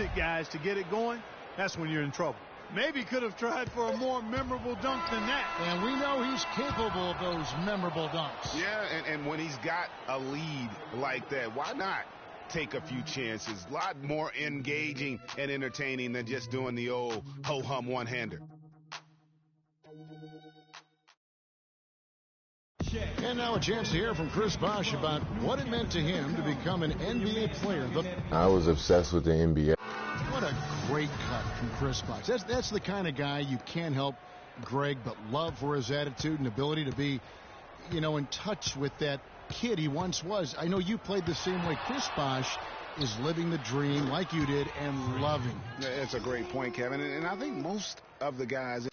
minute, guys, to get it going, that's when you're in trouble. Maybe could have tried for a more memorable dunk than that. And we know he's capable of those memorable dunks. Yeah, and when he's got a lead like that, why not take a few chances? A lot more engaging and entertaining than just doing the old ho-hum one-hander. And now a chance to hear from Chris Bosh about what it meant to him to become an NBA player. I was obsessed with the NBA. What a great cut from Chris Bosh. That's the kind of guy you can't help Greg but love for his attitude and ability to be, in touch with that kid he once was. I know you played the same way. Chris Bosh is living the dream like you did and loving it. It's a great point, Kevin. And I think most of the guys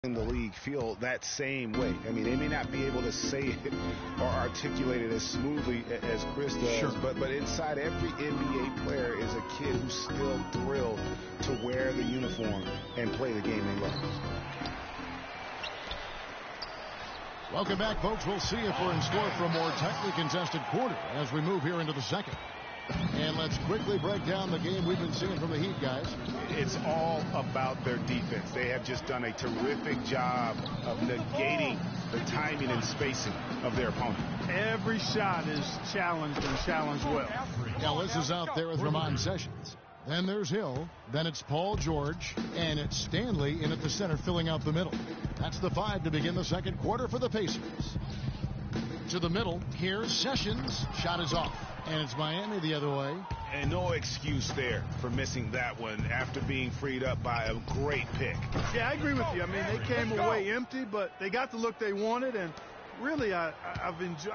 in the league feel that same way. I mean, they may not be able to say it or articulate it as smoothly as Chris does, sure. but inside every NBA player is a kid who's still thrilled to wear the uniform and play the game they love. Welcome back, folks. We'll see if we're in store for a more tightly contested quarter as we move here into the second. And let's quickly break down the game we've been seeing from the Heat, guys. It's all about their defense. They have just done a terrific job of negating the timing and spacing of their opponent. Every shot is challenged and challenged well. Ellis is out there with Ramon Sessions. Then there's Hill. Then it's Paul George. And it's Stanley in at the center filling out the middle. That's the 5 to begin the second quarter for the Pacers. To the middle. Here's Sessions. Shot is off. And it's Miami the other way. And no excuse there for missing that one after being freed up by a great pick. Yeah, I agree with you. I mean, they came away empty, but they got the look they wanted. And really, I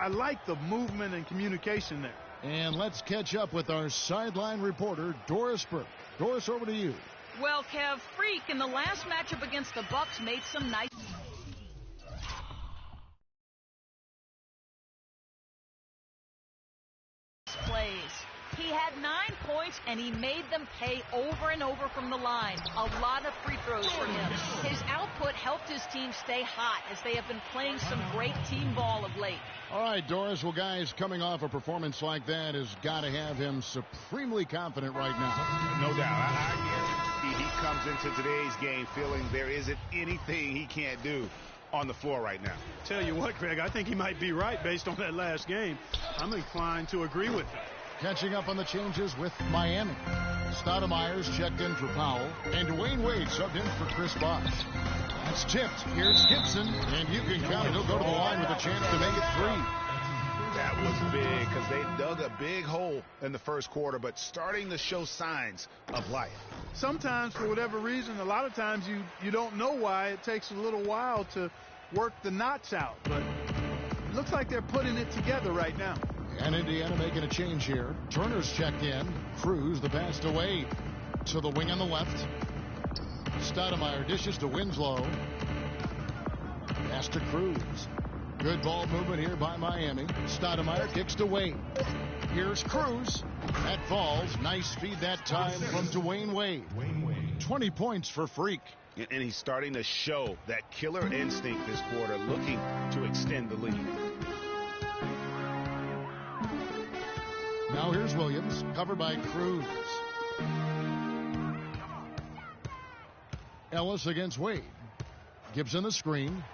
like the movement and communication there. And let's catch up with our sideline reporter, Doris Burke. Doris, over to you. Well, Kev, Freak in the last matchup against the Bucks made some nice plays. He had 9 points, and he made them pay over and over from the line. A lot of free throws for him. His output helped his team stay hot as they have been playing some great team ball of late. All right, Doris. Well, guys, coming off a performance like that has got to have him supremely confident right now. No doubt. I guarantee he comes into today's game feeling there isn't anything he can't do on the floor right now. Tell you what, Greg, I think he might be right based on that last game. I'm inclined to agree with him. Catching up on the changes with Miami. Stoudemire's checked in for Powell, and Dwayne Wade subbed in for Chris Bosh. That's tipped. Here's Gibson, and you can count it. He'll go to the line with a chance to make it 3. That was big because they dug a big hole in the first quarter, but starting to show signs of life. Sometimes, for whatever reason, a lot of times you don't know why. It takes a little while to work the knots out, but it looks like they're putting it together right now. And Indiana making a change here. Turner's checked in. Cruz, the pass to Wade. To the wing on the left. Stoudemire dishes to Winslow. Pass to Cruz. Good ball movement here by Miami. Stoudemire kicks to Wade. Here's Cruz. That falls. Nice feed that time from Dwayne Wade. 20 points for Freak. And he's starting to show that killer instinct this quarter, looking to extend the lead. Now here's Williams, covered by Cruz. Ellis against Wade. Gibson the screen.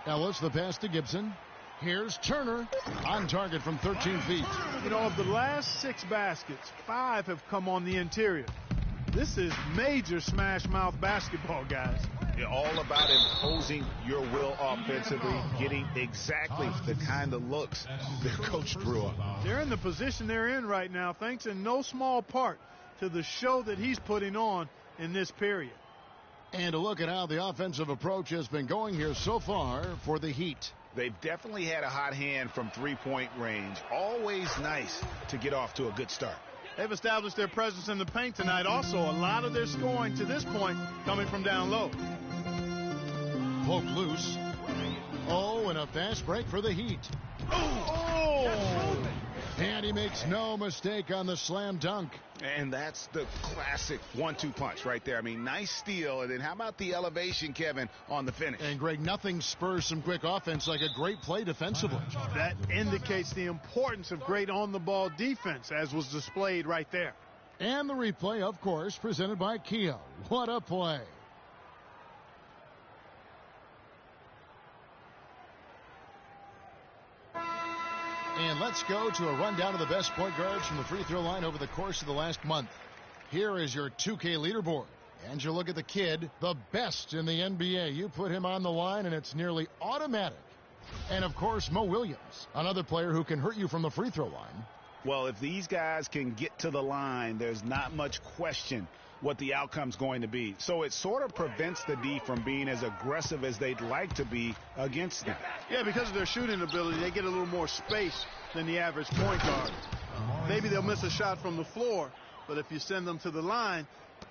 Ellis the pass to Gibson. Here's Turner on target from 13 feet. You know, of the last 6 baskets, 5 have come on the interior. This is major smash mouth basketball, guys. All about imposing your will offensively, getting exactly the kind of looks their coach drew up. They're in the position they're in right now, thanks in no small part to the show that he's putting on in this period. And a look at how the offensive approach has been going here so far for the Heat. They've definitely had a hot hand from three-point range. Always nice to get off to a good start. They've established their presence in the paint tonight. Also, a lot of their scoring to this point coming from down low. Poke loose. Oh, and a fast break for the Heat. Oh! And he makes no mistake on the slam dunk. And that's the classic 1-2 punch right there. I mean, nice steal. And then how about the elevation, Kevin, on the finish? And, Greg, nothing spurs some quick offense like a great play defensively. That indicates the importance of great on-the-ball defense, as was displayed right there. And the replay, of course, presented by Kia. What a play. And let's go to a rundown of the best point guards from the free throw line over the course of the last month. Here is your 2K leaderboard. And you look at the kid, the best in the NBA. You put him on the line, and it's nearly automatic. And, of course, Mo Williams, another player who can hurt you from the free throw line. Well, if these guys can get to the line, there's not much question what the outcome's going to be. So it sort of prevents the D from being as aggressive as they'd like to be against them. Yeah, because of their shooting ability, they get a little more space than the average point guard. Maybe they'll miss a shot from the floor, but if you send them to the line,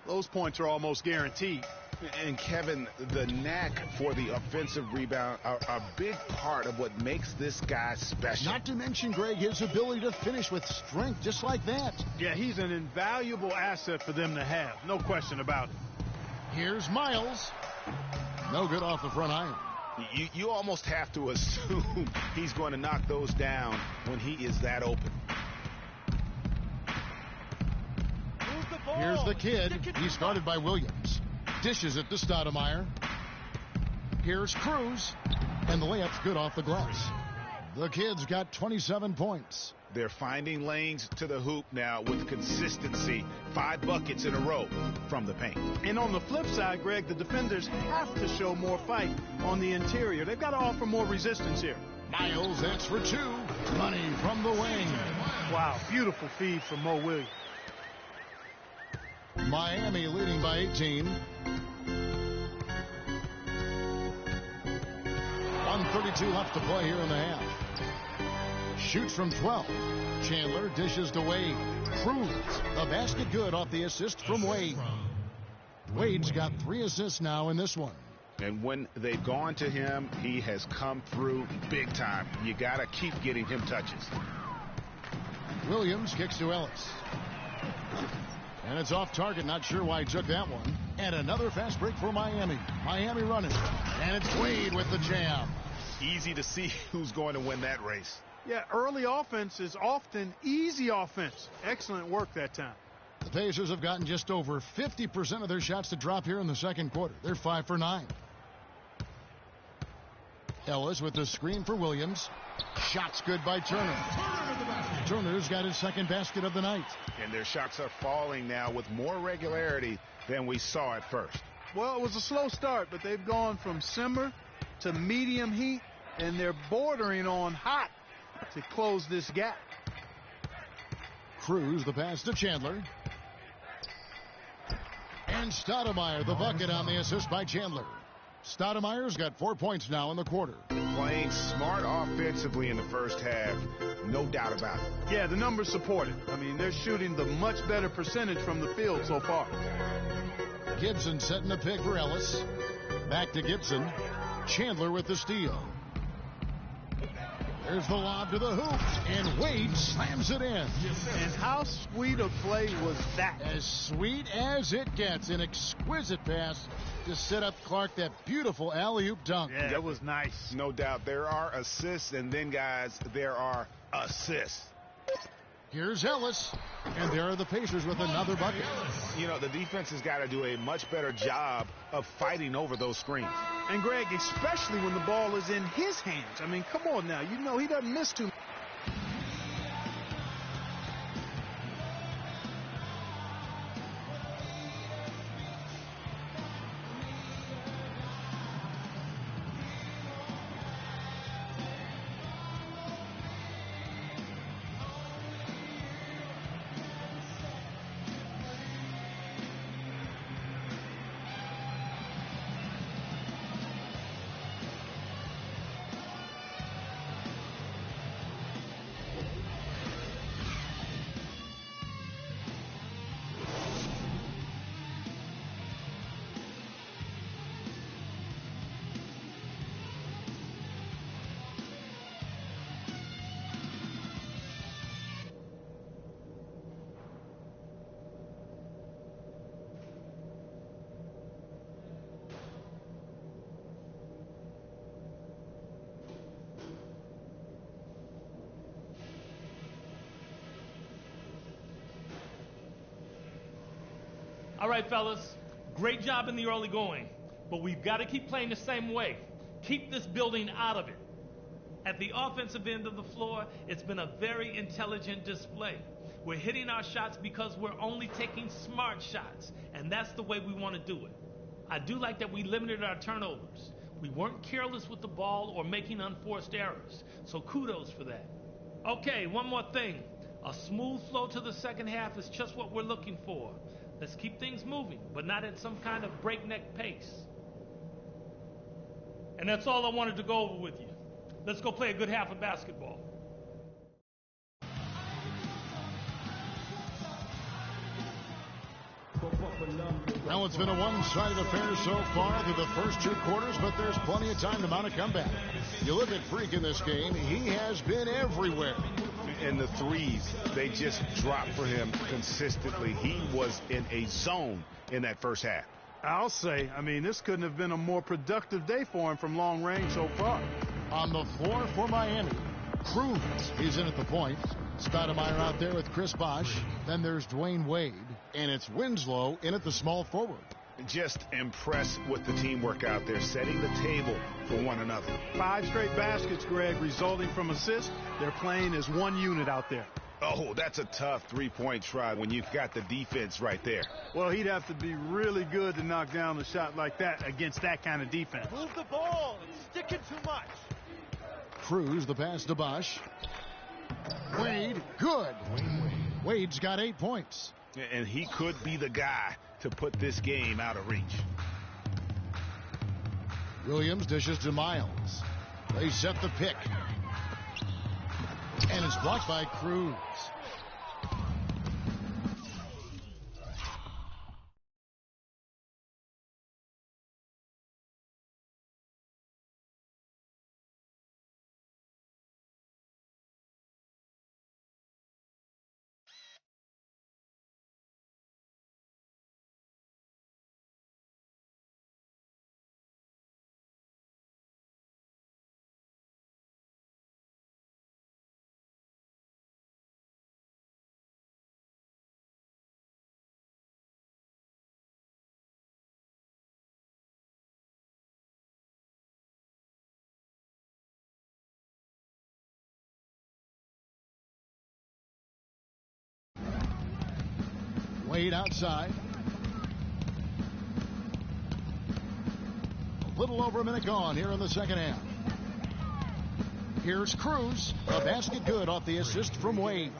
those points are almost guaranteed. And, Kevin, the knack for the offensive rebound are a big part of what makes this guy special. Not to mention, Greg, his ability to finish with strength just like that. Yeah, he's an invaluable asset for them to have. No question about it. Here's Miles. No good off the front iron. You almost have to assume he's going to knock those down when he is that open. Here's the kid. He's guarded by Williams. Dishes it to Stoudemire. Here's Cruz. And the layup's good off the glass. The kid's got 27 points. They're finding lanes to the hoop now with consistency. 5 buckets in a row from the paint. And on the flip side, Greg, the defenders have to show more fight on the interior. They've got to offer more resistance here. Miles, that's for 2. Money from the wing. Wow, beautiful feed from Mo Williams. Miami leading by 18. 1:32 left to play here in the half. Shoots from 12. Chandler dishes to Wade. Cruz, the basket good off the assist from Wade. Wade's got 3 assists now in this one. And when they've gone to him, he has come through big time. You got to keep getting him touches. Williams kicks to Ellis. And it's off target. Not sure why he took that one. And another fast break for Miami. Miami running. And it's Wade with the jam. Easy to see who's going to win that race. Yeah, early offense is often easy offense. Excellent work that time. The Pacers have gotten just over 50% of their shots to drop here in the second quarter. They're 5 for 9. Ellis with the screen for Williams. Shots good by Turner. Turner's got his second basket of the night. And their shots are falling now with more regularity than we saw at first. Well, it was a slow start, but they've gone from simmer to medium heat, and they're bordering on hot to close this gap. Cruz, the pass to Chandler. And Stoudemire, the bucket on the assist by Chandler. Stoudemire's got 4 points now in the quarter. Playing smart offensively in the first half, no doubt about it. Yeah, the numbers support it. I mean, they're shooting the much better percentage from the field so far. Gibson setting a pick for Ellis. Back to Gibson. Chandler with the steal. There's the lob to the hoop, and Wade slams it in. And how sweet a play was that? As sweet as it gets. An exquisite pass to set up Clark, that beautiful alley-oop dunk. Yeah, that was nice. No doubt. There are assists, and then, guys, there are assists. Here's Ellis, and there are the Pacers with another bucket. You know, the defense has got to do a much better job of fighting over those screens. And, Greg, especially when the ball is in his hands. I mean, come on now. You know he doesn't miss too much. All right, fellas. Great job in the early going. But we've got to keep playing the same way. Keep this building out of it. At the offensive end of the floor, it's been a very intelligent display. We're hitting our shots because we're only taking smart shots, and that's the way we want to do it. I do like that we limited our turnovers. We weren't careless with the ball or making unforced errors, so kudos for that. Okay, one more thing. A smooth flow to the second half is just what we're looking for. Let's keep things moving, but not at some kind of breakneck pace. And that's all I wanted to go over with you. Let's go play a good half of basketball. Well, it's been a one-sided affair so far through the first two quarters, but there's plenty of time to mount a comeback. You look at Freak in this game, he has been everywhere. And the threes, they just dropped for him consistently. He was in a zone in that first half. I'll say, this couldn't have been a more productive day for him from long range so far. On the floor for Miami, Cruz is in at the point. Stoudemire out there with Chris Bosh. Then there's Dwayne Wade. And it's Winslow in at the small forward. Just impressed with the teamwork out there, setting the table for one another. 5 straight baskets, Greg, resulting from assists. They're playing as one unit out there. Oh, that's a tough three-point try when you've got the defense right there. Well, he'd have to be really good to knock down a shot like that against that kind of defense. Move the ball. It's sticking too much. Cruz, the pass to Bosh. Wade, good. Wade's got 8 points. And he could be the guy to put this game out of reach. Williams dishes to Miles. They set the pick. And it's blocked by Cruz. Wade outside. A little over a minute gone here in the second half. Here's Cruz. A basket good off the assist from Wade.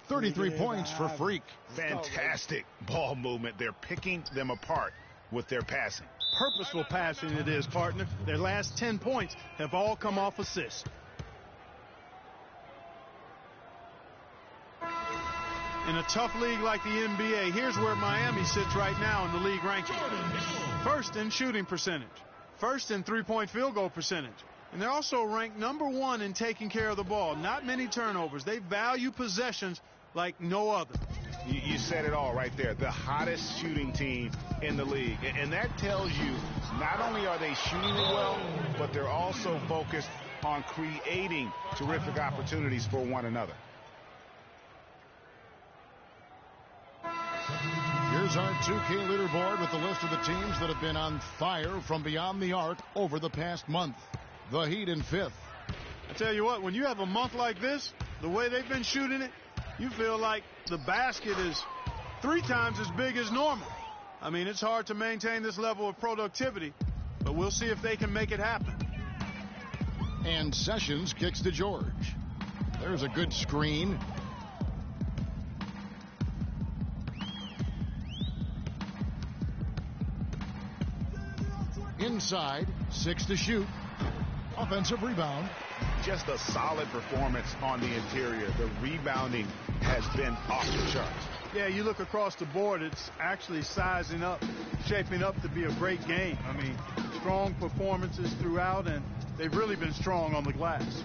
33 points for Freak. Fantastic ball movement. They're picking them apart with their passing. Purposeful passing it is, partner. Their last 10 points have all come off assists. In a tough league like the NBA, here's where Miami sits right now in the league ranking. First in shooting percentage. First in three-point field goal percentage. And they're also ranked #1 in taking care of the ball. Not many turnovers. They value possessions like no other. You said it all right there. The hottest shooting team in the league. And that tells you not only are they shooting it well, but they're also focused on creating terrific opportunities for one another. Here's our 2K leaderboard with the list of the teams that have been on fire from beyond the arc over the past month. The Heat in 5th. I tell you what, when you have a month like this, the way they've been shooting it, you feel like the basket is 3 times as big as normal. I mean, it's hard to maintain this level of productivity, but we'll see if they can make it happen. And Sessions kicks to George. There's a good screen. Inside, 6 to shoot. Offensive rebound. Just a solid performance on the interior. The rebounding has been off the charts. Yeah, you look across the board, it's actually sizing up, shaping up to be a great game. I mean, strong performances throughout, and they've really been strong on the glass.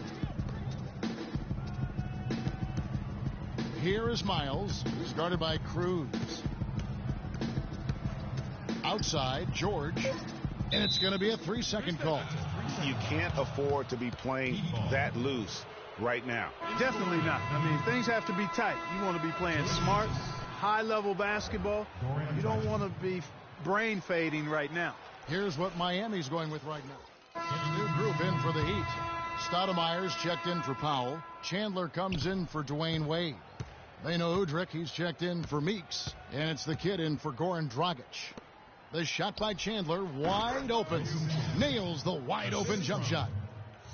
Here is Miles, who's guarded by Cruz. Outside, George. And it's going to be a 3-second call. You can't afford to be playing that loose right now. Definitely not. I mean, things have to be tight. You want to be playing smart, high-level basketball. You don't want to be brain fading right now. Here's what Miami's going with right now. His new group in for the Heat. Stoudemire's checked in for Powell. Chandler comes in for Dwayne Wade. Beno Udrih, he's checked in for Meeks. And it's the kid in for Goran Dragic. The shot by Chandler, wide open. Nails the wide open jump shot.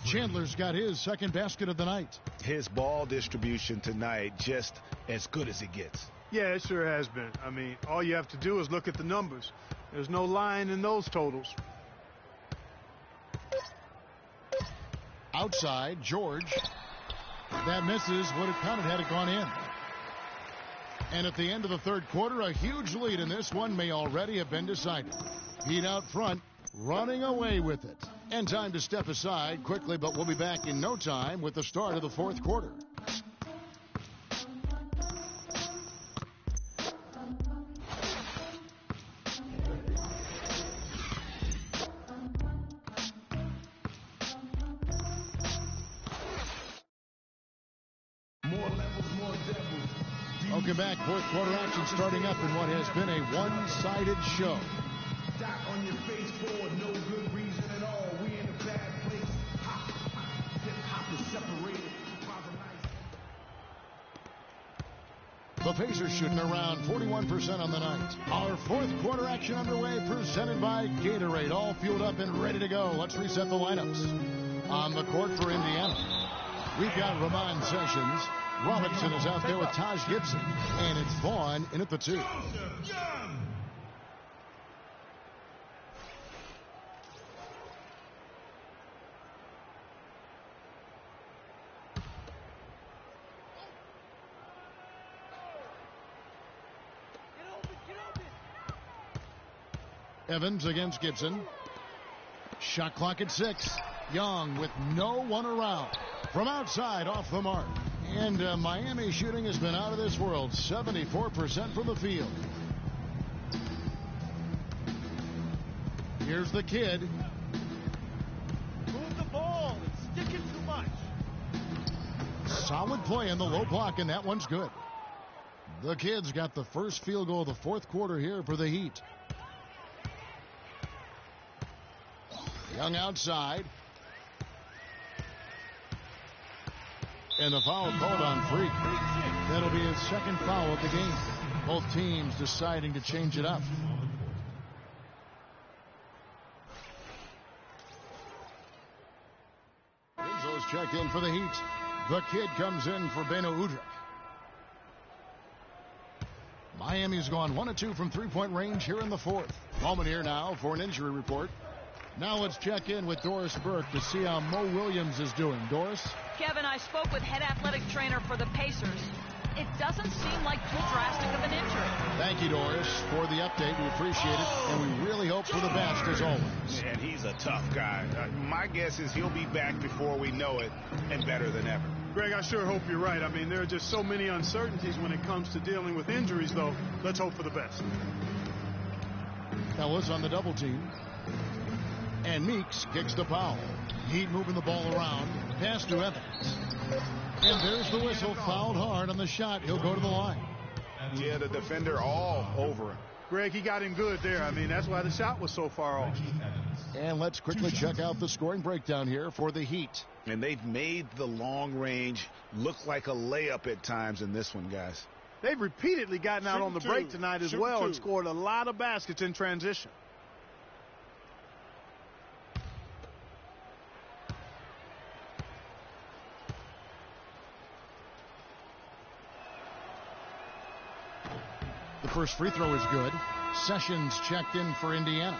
Chandler's got his second basket of the night. His ball distribution tonight just as good as it gets. Yeah, it sure has been. I mean, all you have to do is look at the numbers. There's no lying in those totals. Outside, George. That misses. Would have counted had it gone in. And at the end of the third quarter, a huge lead in this one may already have been decided. Heat out front, running away with it. And time to step aside quickly, but we'll be back in no time with the start of the fourth quarter. Welcome back. Fourth quarter action starting up in what has been a one-sided show. Doc on your face for no good reason at all. We in a bad place. Hip-hop is separated by the night. The Pacers shooting around 41% on the night. Our fourth quarter action underway, presented by Gatorade. All fueled up and ready to go. Let's reset the lineups. On the court for Indiana, we've got Ramon Sessions. Robinson is out there with Taj Gibson. And it's Vaughn in at the 2. Evans against Gibson. Shot clock at 6. Young with no one around. From outside, off the mark. And Miami shooting has been out of this world. 74% from the field. Here's the kid. Move the ball. It's sticking too much. Solid play in the low block, and that one's good. The kid's got the first field goal of the fourth quarter here for the Heat. Young outside. And the foul called on Freak. That'll be his second foul of the game. Both teams deciding to change it up. Enzo's checked in for the Heat. The kid comes in for Beno Udrih. Miami's gone 1 of 2 from three-point range here in the fourth. Moment here now for an injury report. Now let's check in with Doris Burke to see how Mo Williams is doing. Doris? Kevin, I spoke with head athletic trainer for the Pacers. It doesn't seem like too drastic of an injury. Thank you, Doris, for the update. We appreciate it, and we really hope for the best as always. And he's a tough guy. My guess is he'll be back before we know it and better than ever. Greg, I sure hope you're right. I mean, there are just so many uncertainties when it comes to dealing with injuries, though. Let's hope for the best. Ellis on the double team. And Meeks kicks the foul. Heat moving the ball around. Pass to Evans. And there's the whistle. Fouled hard on the shot. He'll go to the line. Yeah, the defender all over him. Greg, he got him good there. I mean, that's why the shot was so far off. And let's quickly check out the scoring breakdown here for the Heat. And they've made the long range look like a layup at times in this one, guys. They've repeatedly gotten out on the break tonight as well and scored a lot of baskets in transition. The first free throw is good. Sessions checked in for Indiana.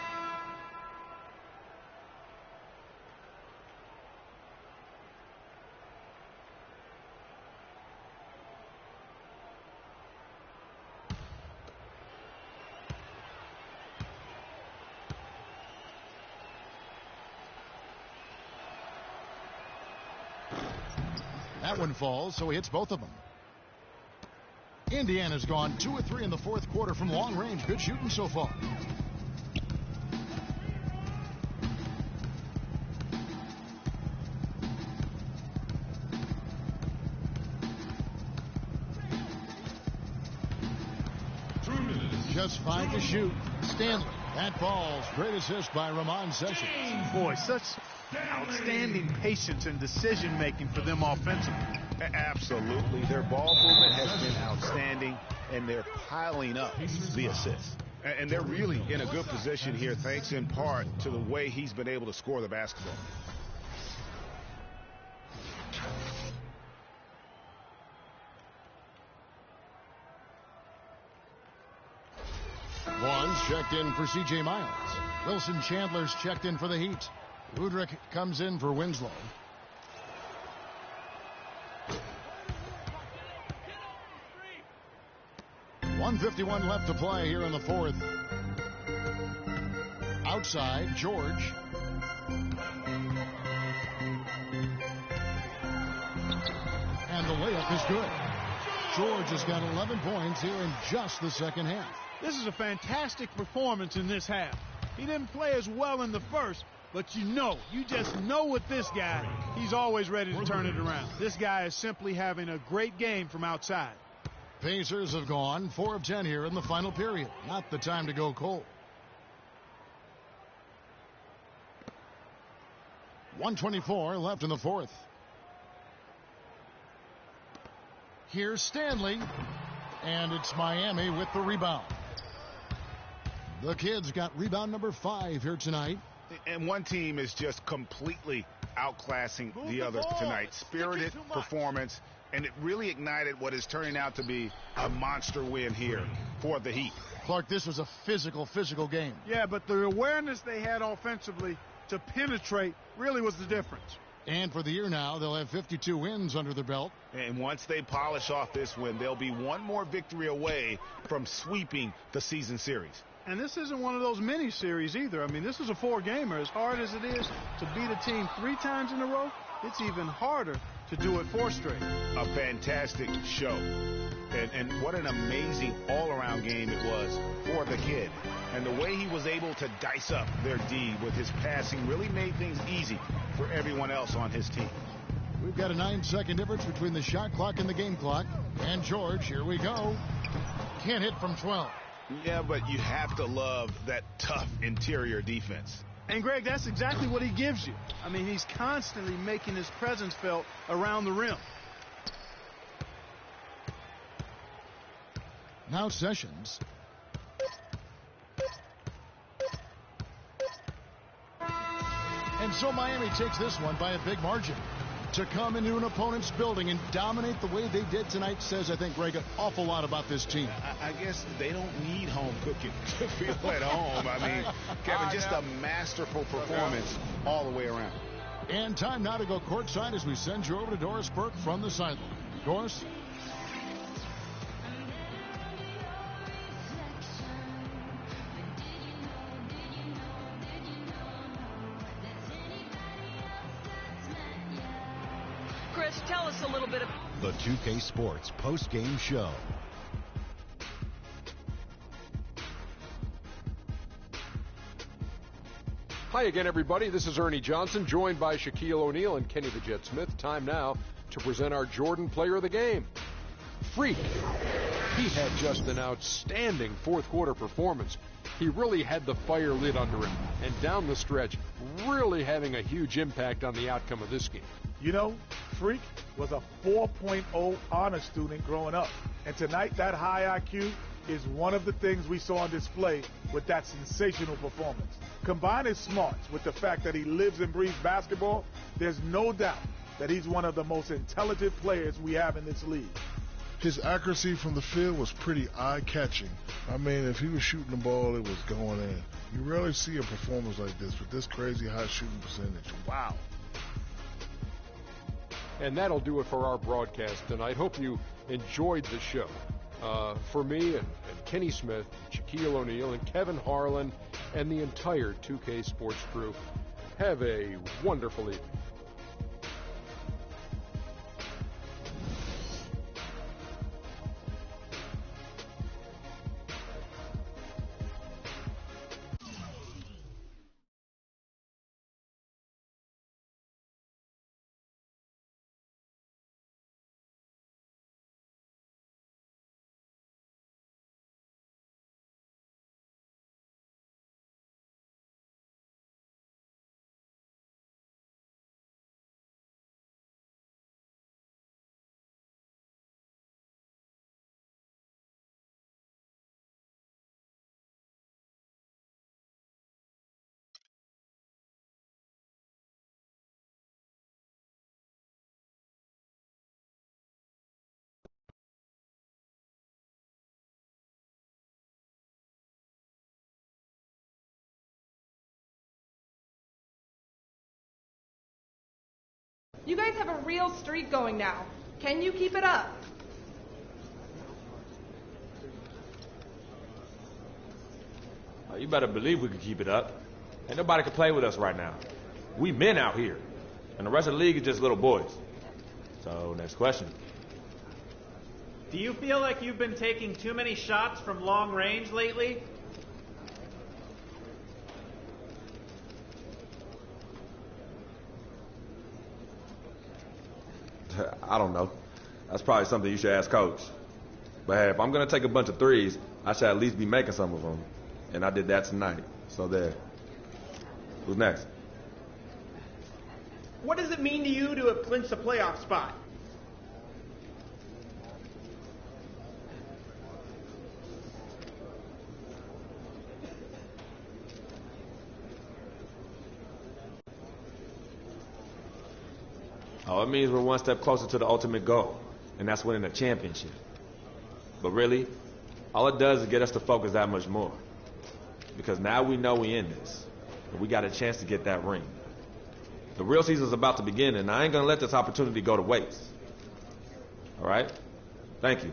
That one falls, so he hits both of them. Indiana's gone 2 of 3 in the fourth quarter from long range. Good shooting so far. Just 5 to shoot. Stanley. That falls. Great assist by Ramon Sessions. Boy, such outstanding patience and decision making for them offensively. Absolutely. Their ball movement has been outstanding, and they're piling up the assists. And they're really in a good position here, thanks in part to the way he's been able to score the basketball. Vaughn's checked in for C.J. Miles. Wilson Chandler's checked in for the Heat. Udrich comes in for Winslow. .151 left to play here in the fourth. Outside, George. And the layup is good. George has got 11 points here in just the second half. This is a fantastic performance in this half. He didn't play as well in the first, but you just know with this guy, he's always ready to turn it around. This guy is simply having a great game from outside. Pacers have gone 4 of 10 here in the final period. Not the time to go cold. 1:24 left in the fourth. Here's Stanley, and it's Miami with the rebound. The Kids got rebound number 5 here tonight. And one team is just completely outclassing the other tonight. Spirited performance, and it really ignited what is turning out to be a monster win here for the Heat. Clark, this was a physical game. Yeah, but the awareness they had offensively to penetrate really was the difference. And for the year now, they'll have 52 wins under their belt. And once they polish off this win, they'll be one more victory away from sweeping the season series. And this isn't one of those mini series either. I mean, this is a 4-gamer. As hard as it is to beat a team 3 times in a row, it's even harder to do it 4 straight. A fantastic show. And what an amazing all-around game it was for the kid. And the way he was able to dice up their D with his passing really made things easy for everyone else on his team. We've got a 9-second difference between the shot clock and the game clock. And George, here we go. Can't hit from 12. Yeah, but you have to love that tough interior defense. And, Greg, that's exactly what he gives you. I mean, he's constantly making his presence felt around the rim. Now Sessions. And so Miami takes this one by a big margin. To come into an opponent's building and dominate the way they did tonight says, I think, Greg, an awful lot about this team. I guess they don't need home cooking to feel at home. I mean, Kevin, just a masterful performance all the way around. And time now to go courtside as we send you over to Doris Burke from the sideline. Doris? Chris, tell us a little bit of the 2K Sports post-game show. Hi again, everybody. This is Ernie Johnson, joined by Shaquille O'Neal and Kenny the Jet Smith. Time now to present our Jordan Player of the Game. Freak. He had just an outstanding fourth quarter performance. He really had the fire lit under him, and down the stretch, really having a huge impact on the outcome of this game. You know, Freak was a 4.0 honor student growing up. And tonight, that high IQ is one of the things we saw on display with that sensational performance. Combine his smarts with the fact that he lives and breathes basketball, there's no doubt that he's one of the most intelligent players we have in this league. His accuracy from the field was pretty eye-catching. I mean, if he was shooting the ball, it was going in. You rarely see a performance like this with this crazy high shooting percentage. Wow. And that'll do it for our broadcast tonight. Hope you enjoyed the show. For me and Kenny Smith, Shaquille O'Neal, and Kevin Harlan, and the entire 2K Sports crew, have a wonderful evening. You guys have a real streak going now. Can you keep it up? You better believe we can keep it up. Ain't nobody can play with us right now. We men out here. And the rest of the league is just little boys. So, next question. Do you feel like you've been taking too many shots from long range lately? I don't know. That's probably something you should ask Coach. But hey, if I'm going to take a bunch of threes, I should at least be making some of them. And I did that tonight. So there. Who's next? What does it mean to you to have clinched a playoff spot? Oh, it means we're one step closer to the ultimate goal, and that's winning a championship. But really, all it does is get us to focus that much more. Because now we know we in this, and we got a chance to get that ring. The real season's about to begin, and I ain't gonna let this opportunity go to waste. All right? Thank you.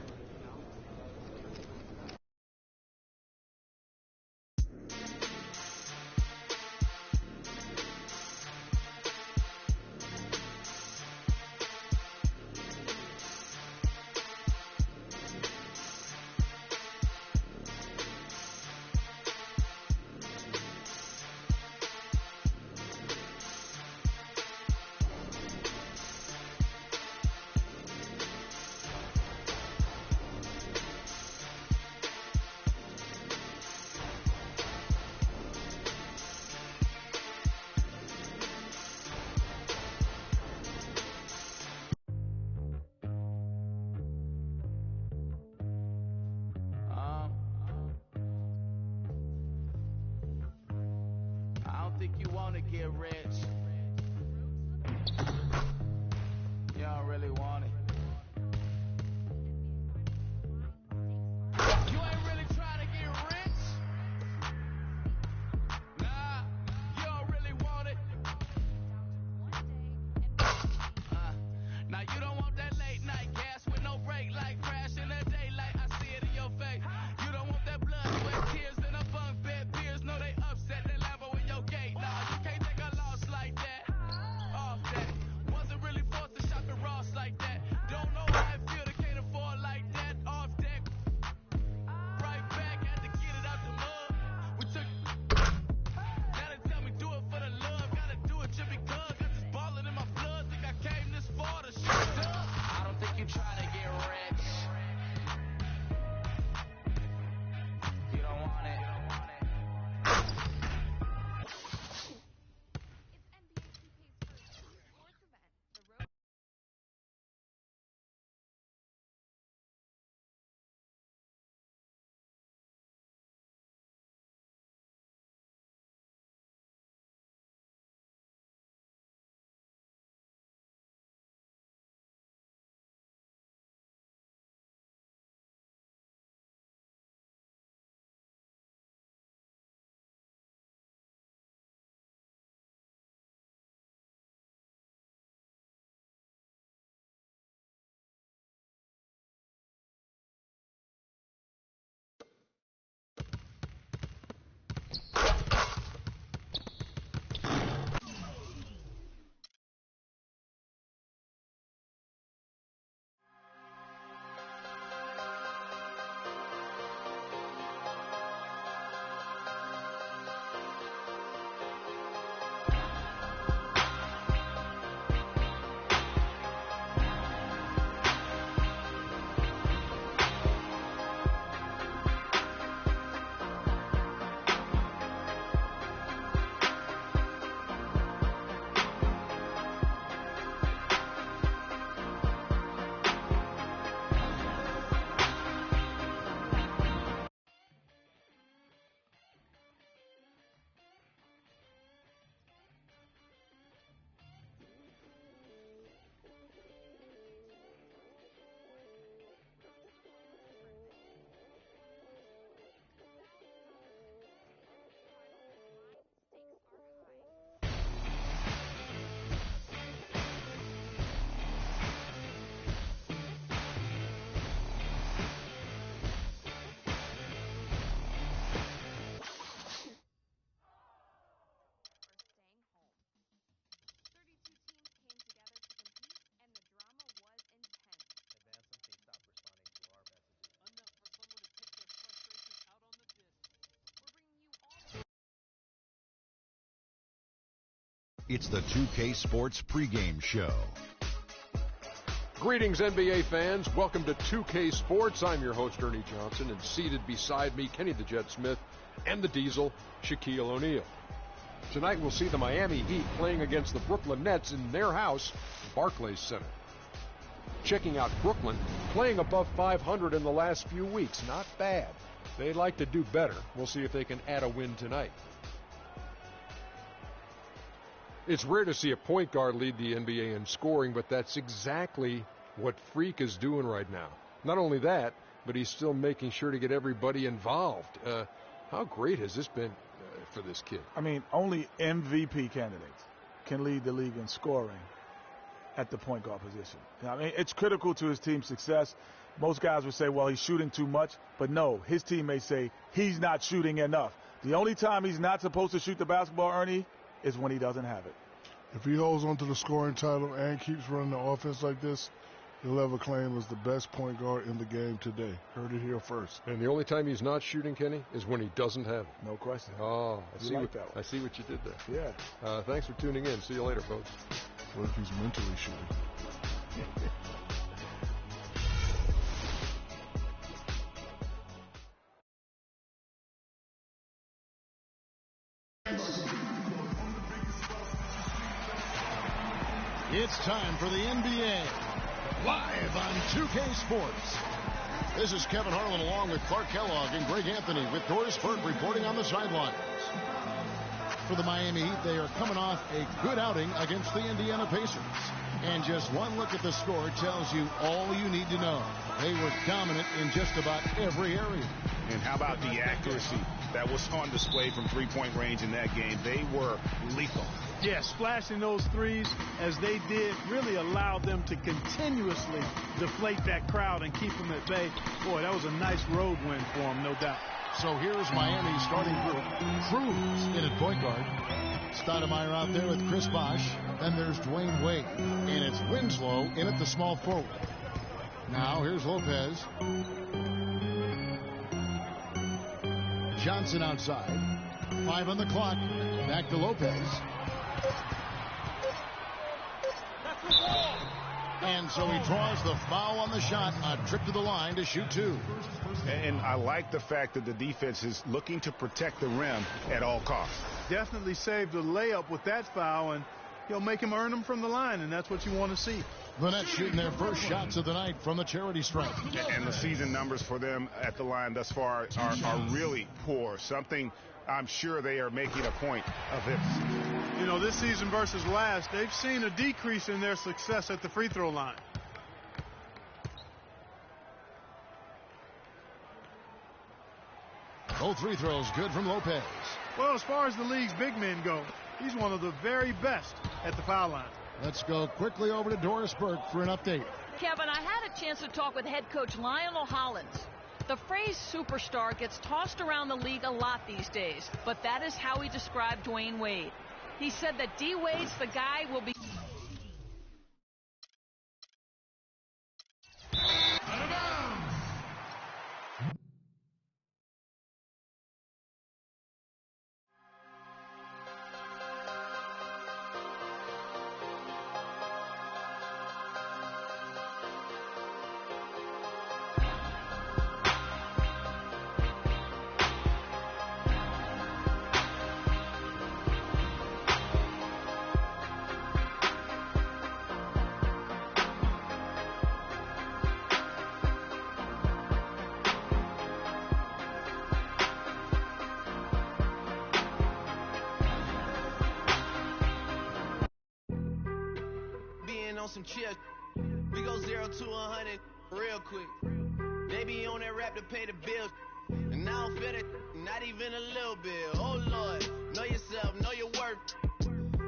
It's the 2K Sports pregame show. Greetings, NBA fans. Welcome to 2K Sports. I'm your host, Ernie Johnson, and seated beside me, Kenny the Jet Smith, and the Diesel, Shaquille O'Neal. Tonight, we'll see the Miami Heat playing against the Brooklyn Nets in their house, Barclays Center. Checking out Brooklyn, playing above 500 in the last few weeks. Not bad. They'd like to do better. We'll see if they can add a win tonight. It's rare to see a point guard lead the NBA in scoring, but that's exactly what Freak is doing right now. Not only that, but he's still making sure to get everybody involved. How great has this been for this kid? I mean, only MVP candidates can lead the league in scoring at the point guard position. I mean, it's critical to his team's success. Most guys would say, well, he's shooting too much. But no, his teammates say he's not shooting enough. The only time he's not supposed to shoot the basketball, Ernie, is when he doesn't have it. If he holds on to the scoring title and keeps running the offense like this, he'll have a claim as the best point guard in the game today. Heard it here first. And the only time he's not shooting, Kenny, is when he doesn't have it. No question. Oh, I see what you did there. Yeah. Thanks for tuning in. See you later, folks. What if he's mentally shooting? It's time for the NBA, live on 2K Sports. This is Kevin Harlan along with Clark Kellogg and Greg Anthony with Doris Burke reporting on the sidelines. For the Miami Heat, they are coming off a good outing against the Indiana Pacers. And just one look at the score tells you all you need to know. They were dominant in just about every area. And how about the accuracy that was on display from three-point range in that game? They were lethal. Yeah, splashing those threes as they did really allowed them to continuously deflate that crowd and keep them at bay. Boy, that was a nice road win for them, no doubt. So here's Miami's starting group. Cruz in at point guard. Stoudemire out there with Chris Bosh. Then there's Dwayne Wade. And it's Winslow in at the small forward. Now here's Lopez. Johnson outside. 5 on the clock. Back to Lopez. And so he draws the foul on the shot. A trip to the line to shoot 2. And I like the fact that the defense is looking to protect the rim at all costs. Definitely saved a layup with that foul, and he'll make him earn them from the line, and that's what you want to see. The Nets shooting their first shots of the night from the charity stripe. And the season numbers for them at the line thus far are really poor. Something I'm sure they are making a point of this. You know, this season versus last, they've seen a decrease in their success at the free throw line. Both free throws good from Lopez. Well, as far as the league's big men go, he's one of the very best at the foul line. Let's go quickly over to Doris Burke for an update. Kevin, I had a chance to talk with head coach Lionel Hollins. The phrase superstar gets tossed around the league a lot these days, but that is how he described Dwayne Wade. He said that D. Wade's the guy will be... Some chips. We go 0 to 100 real quick. They be on that rap to pay the bills. And I don't feel it, not even a little bit. Oh Lord, know yourself, know your worth.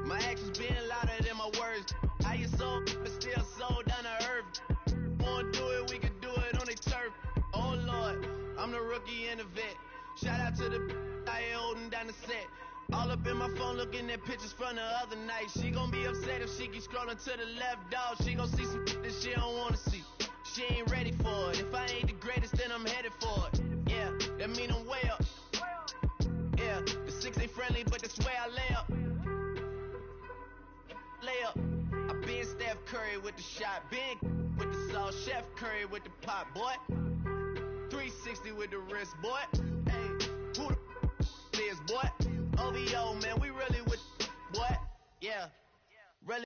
My actions being louder than my words. How you so, but still so down to earth. Wanna do it, we can do it on the turf. Oh Lord, I'm the rookie and the vet. Shout out to the I ain't holding down the set. All up in my phone looking at pictures from the other night. She gon' be upset if she keeps scrolling to the left, dog. She gon' see some that she don't wanna see. She ain't ready for it. If I ain't the greatest, then I'm headed for it. Yeah, that mean I'm way up. Yeah, the 6 ain't friendly, but that's where I lay up. layup. I been Steph Curry with the shot, been with the sauce, Chef Curry with the pot, boy. 360 with the wrist, boy. Hey, who the is, boy? OVO, man, we really with, boy. Yeah, really.